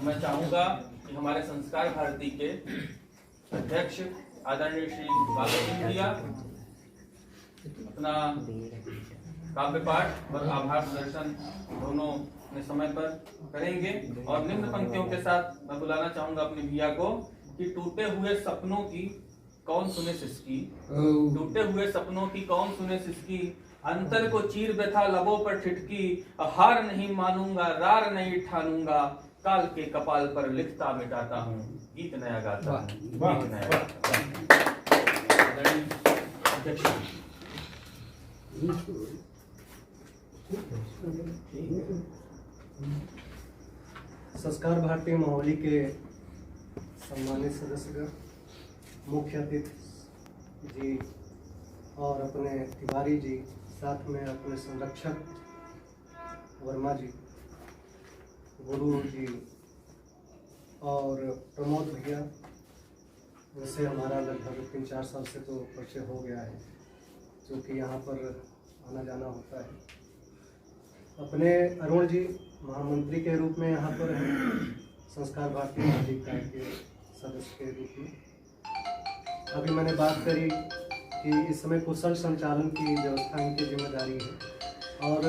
मैं चाहूंगा कि हमारे संस्कार भारती के अध्यक्ष आदरणीय श्री बाबा सिंह भैया अपना काव्य पाठ और आभार प्रदर्शन दोनों अपने समय पर करेंगे। और निम्न पंक्तियों के साथ मैं बुलाना चाहूंगा अपने भैया को कि टूटे हुए सपनों की कौन सुने सिसकी, टूटे हुए सपनों की कौन सुने सिसकी, अंतर को चीर व्यथा लबों पर ठिठकी, हार नहीं मानूंगा रार नहीं ठानूंगा, काल के कपाल पर लिखता मिटाता हूँ, गीत नया गाता हूँ, गीत नया गाता हूँ। संस्कार भारती मोहाली के सम्मानित सदस्यगण, मुख्य अतिथि जी और अपने तिवारी जी, साथ में अपने संरक्षक वर्मा जी, गुरु जी और प्रमोद भैया, जिनसे हमारा लगभग 3-4 साल से तो परिचय हो गया है, जो कि यहाँ पर आना जाना होता है। अपने अरुण जी महामंत्री के रूप में यहाँ पर हैं, संस्कार भारती मोहाली इकाई के सदस्य के रूप में। अभी मैंने बात करी कि इस समय कुशल संचालन की व्यवस्था इनकी जिम्मेदारी है और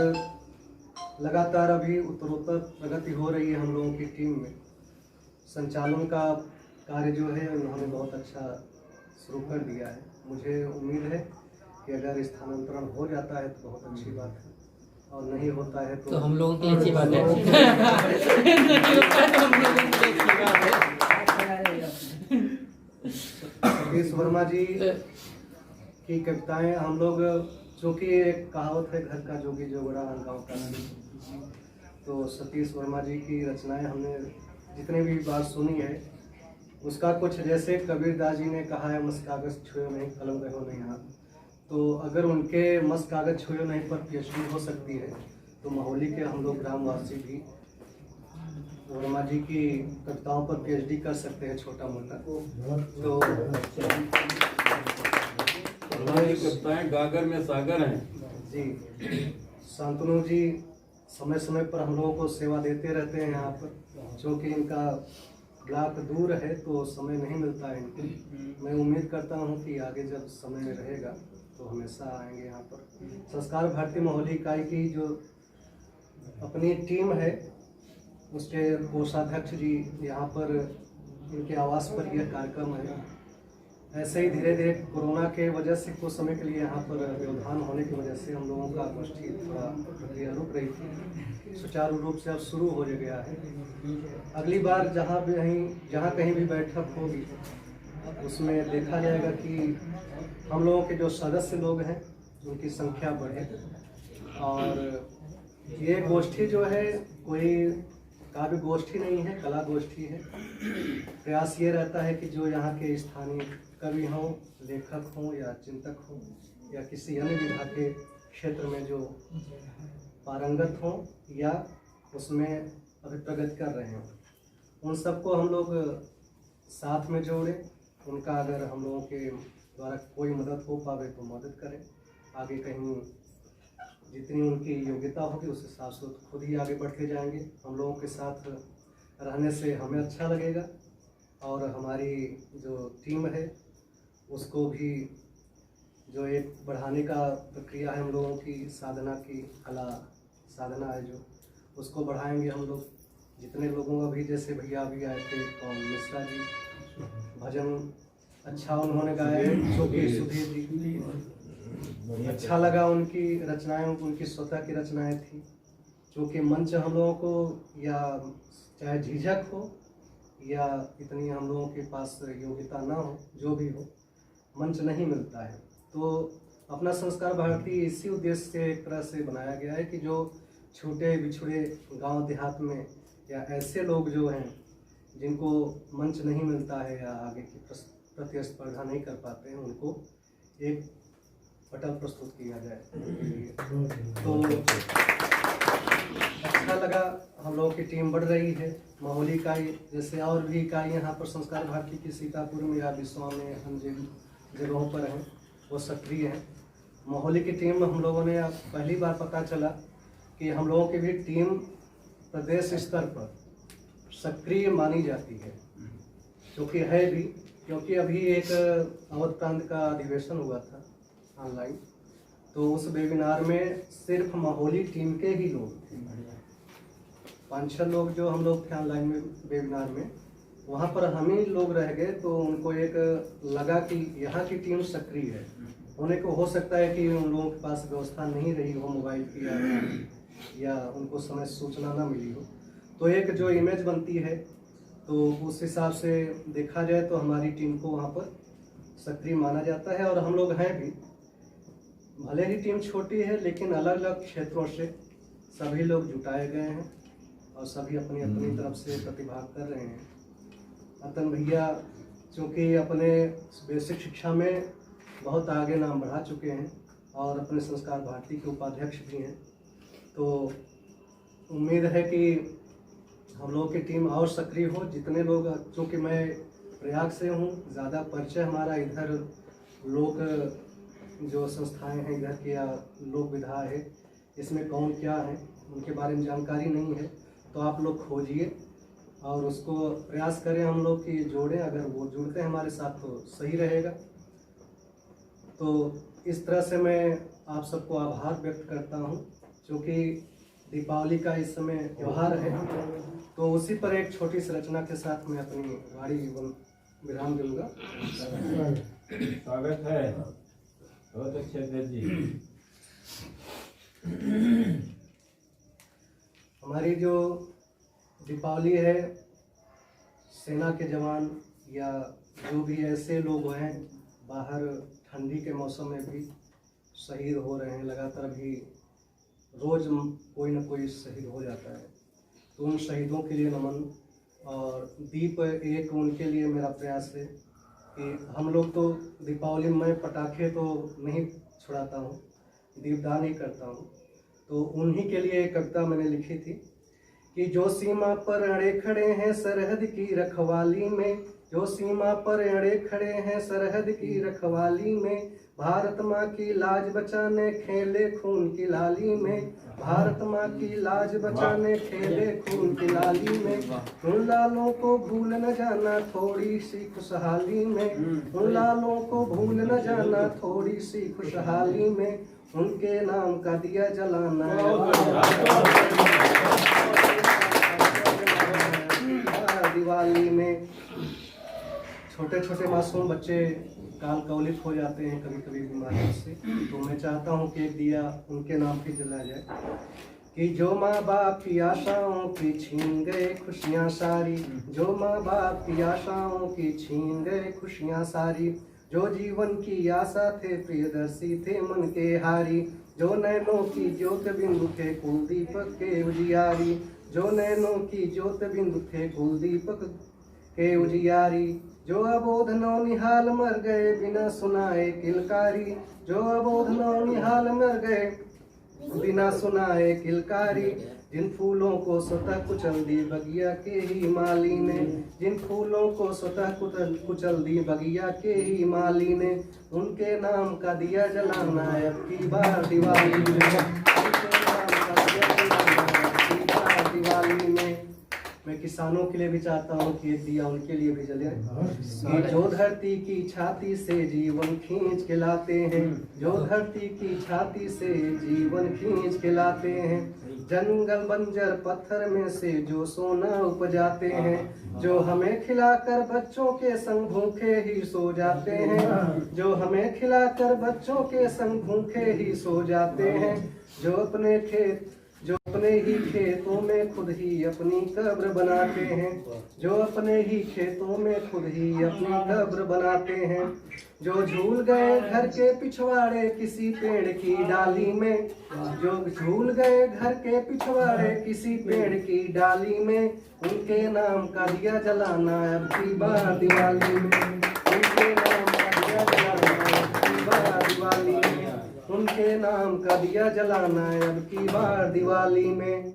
लगातार अभी उत्तरोत्तर प्रगति हो रही है हम लोगों की टीम में। संचालन का कार्य जो है उन्होंने बहुत अच्छा शुरू कर दिया है। मुझे उम्मीद है कि अगर स्थानांतरण हो जाता है तो बहुत अच्छी बात है, और नहीं होता है तो हम लोगों की अच्छी बात है। सतीश वर्मा जी की कविताएं हम लोग, जो कि एक कहावत है, घर का जोगी जोगड़ा गाँव का नहीं, तो सतीश वर्मा जी की रचनाएं हमने जितने भी बार सुनी है, उसका कुछ जैसे कबीरदास जी ने कहा है, मस कागज छुए नहीं कलम रहो नहीं हाथ, तो अगर उनके मस कागज छुए नहीं पर पीएचडी हो सकती है, तो मोहाली के हम लोग ग्रामवासी भी वर्मा जी की कविताओं पर पीएचडी कर सकते हैं, छोटा मोटा। तो कविताएं गागर में सागर हैं जी। शांतनु जी समय समय पर हम लोगों को सेवा देते रहते हैं यहाँ पर, क्योंकि इनका ब्लॉक दूर है तो समय नहीं मिलता है इनको। मैं उम्मीद करता हूँ कि आगे जब समय रहेगा तो हमेशा आएंगे यहाँ पर। संस्कार भारती मोहाली इकाई की जो अपनी टीम है, उसके कोषाध्यक्ष जी यहाँ पर इनके आवास पर यह कार्यक्रम है। ऐसे ही धीरे धीरे कोरोना के वजह से कुछ समय के लिए यहाँ पर व्यवधान होने की वजह से हम लोगों का गोष्ठी थोड़ा प्रक्रिया रुक रही थी, सुचारू रूप से अब शुरू हो गया है। अगली बार जहाँ कहीं भी बैठक होगी उसमें देखा जाएगा कि हम लोगों के जो सदस्य लोग हैं उनकी संख्या बढ़े। और ये गोष्ठी जो है कोई काव्य गोष्ठी नहीं है, कला गोष्ठी है। प्रयास ये रहता है कि जो यहाँ के स्थानीय कवि हों, लेखक हों या चिंतक हों या किसी अन्य विधा के क्षेत्र में जो पारंगत हों या उसमें अभी प्रगति कर रहे हों, उन सबको हम लोग साथ में जोड़ें। उनका अगर हम लोगों के द्वारा कोई मदद हो पावे तो मदद करें। आगे कहीं जितनी उनकी योग्यता होगी उस हिसाब से खुद ही आगे बढ़ते जाएंगे। हम लोगों के साथ रहने से हमें अच्छा लगेगा और हमारी जो टीम है उसको भी जो एक बढ़ाने का प्रक्रिया है, हम लोगों की साधना की कला साधना है जो, उसको बढ़ाएंगे हम लोग। जितने लोगों का भी, जैसे भैया अभी आए थे और मिश्रा जी, भजन अच्छा उन्होंने गाया है, जो कि सुधीर जी, अच्छा लगा उनकी रचनाएं, उनकी स्वतः की रचनाएं थी। क्योंकि मंच हम लोगों को या चाहे झिझक हो या इतनी हम लोगों के पास योग्यता ना हो, जो भी हो, मंच नहीं मिलता है। तो अपना संस्कार भारती इसी उद्देश्य से एक तरह से बनाया गया है कि जो छोटे बिछड़े गांव देहात में या ऐसे लोग जो हैं जिनको मंच नहीं मिलता है या आगे की प्रतिस्पर्धा नहीं कर पाते हैं, उनको एक पटल प्रस्तुत किया जाए। तो अच्छा लगा, हम लोगों की टीम बढ़ रही है। मोहाली इकाई जैसे और भी इकाई यहाँ पर संस्कार भारती की सीतापुर में या विश्वा में अन्य जगहों पर हैं, वो सक्रिय हैं। मोहाली की टीम हम लोगों ने पहली बार पता चला कि हम लोगों की भी टीम प्रदेश स्तर पर सक्रिय मानी जाती है, क्योंकि है भी, क्योंकि अभी एक अवध प्रांत का अधिवेशन हुआ था ऑनलाइन, तो उस वेबिनार में सिर्फ माहौली टीम के ही लोग थे। 5-6 लोग जो हम लोग थे ऑनलाइन में वेबिनार में, वहाँ पर हम ही लोग रह गए, तो उनको एक लगा कि यहाँ की टीम सक्रिय है। होने को हो सकता है कि उन लोगों के पास व्यवस्था नहीं रही हो मोबाइल की, या उनको समय सूचना ना मिली हो, तो एक जो इमेज बनती है, तो उस हिसाब से देखा जाए तो हमारी टीम को वहाँ पर सक्रिय माना जाता है। और हम लोग हैं भी, भले ही टीम छोटी है, लेकिन अलग अलग क्षेत्रों से सभी लोग जुटाए गए हैं और सभी अपनी अपनी तरफ से प्रतिभाग कर रहे हैं। अतन भैया चूँकि अपने बेसिक शिक्षा में बहुत आगे नाम बढ़ा चुके हैं और अपने संस्कार भारती के उपाध्यक्ष भी हैं, तो उम्मीद है कि हम लोगों की टीम और सक्रिय हो। जितने लोग, चूँकि मैं प्रयाग से हूँ, ज़्यादा परिचय हमारा इधर लोक जो संस्थाएं हैं इधर की या लोक विधा है, इसमें कौन क्या है उनके बारे में जानकारी नहीं है, तो आप लोग खोजिए और उसको प्रयास करें हम लोग कि जोड़ें। अगर वो जुड़ते हैं हमारे साथ तो सही रहेगा। तो इस तरह से मैं आप सबको आभार व्यक्त करता हूँ, क्योंकि दीपावली का इस समय त्यौहार है, तो उसी पर एक छोटी सी रचना के साथ मैं अपनी वाणी विराम दूंगा। स्वागत है, बहुत अच्छे से जी। हमारी जो दीपावली है, सेना के जवान या जो भी ऐसे लोग हैं बाहर ठंडी के मौसम में भी शहीद हो रहे हैं, लगातार भी रोज कोई ना कोई शहीद हो जाता है, तो उन शहीदों के लिए नमन। और दीप एक उनके लिए मेरा प्रयास है कि हम लोग तो दीपावली में पटाखे तो नहीं छुड़ाता हूँ, दीपदान ही करता हूँ, तो उन्हीं के लिए एक कविता मैंने लिखी थी कि जो सीमा पर अड़े खड़े हैं सरहद की रखवाली में, जो सीमा पर अड़े खड़े हैं सरहद की रखवाली में, भारत माँ की लाज बचाने खेले खून की लाली में, भारत माँ की लाज बचाने खेले खून की लाली में, उन लालों को भूल न जाना थोड़ी सी खुशहाली में, उन लालों को भूल न जाना थोड़ी सी खुशहाली में, उनके नाम का दिया जलाना दिवाली में। छोटे छोटे मासूम बच्चे काल कवलित हो जाते हैं कभी कभी बीमारियों से, तो मैं चाहता हूँ कि एक दिया उनके नाम पे जलाया जाए कि जो माँ बाप की आशाओं की छीन गए खुशियाँ सारी, जो माँ बाप की आशाओं की छीन गए खुशियाँ सारी, जो जीवन की आशा थे प्रियदर्शी थे मन के हारी, जो नैनों की ज्योत बिंदु थे कुलदीपक के उजियारी, जो नैनों की ज्योत बिंदु थे कुलदीपक के उजियारी, जो अबोध नौनिहाल मर गए बिना सुनाए किलकारी, जो अबोध नौनिहाल मर गए बिना सुनाए किलकारी, जिन फूलों को स्वतः कुचल दी बगिया के ही माली ने, जिन फूलों को स्वतः कुचल दी बगिया के ही माली ने, उनके नाम का दिया जलाना है अब की बार दिवाली में, उनके नाम का दिया जलाना है अब की बार दिवाली में। मैं किसानों के लिए भी चाहता हूँ कि एक दिया उनके लिए भी जले कि जो धरती की छाती से जीवन खींच के लाते हैं, जो धरती की छाती से जीवन खींच के लाते हैं, जंगल बंजर पत्थर में से जो सोना उपजाते हैं, जो हमें खिलाकर बच्चों के संग भूखे ही सो जाते हैं, जो हमें खिलाकर बच्चों के संग भूखे ही सो जाते हैं, जो अपने ही खेतों में खुद ही अपनी कब्र बनाते हैं, जो अपने ही खेतों में खुद ही अपनी कब्र बनाते हैं, जो झूल गए घर के पिछवाड़े किसी पेड़ की डाली में, जो झूल गए घर के पिछवाड़े किसी पेड़ की डाली में, उनके नाम का दिया जलाना अब की बार दिवाली में, उनके नाम का दिया जलाना अब की बार दिवाली में, उनके नाम का दिया जलाना है अब की बार दिवाली में।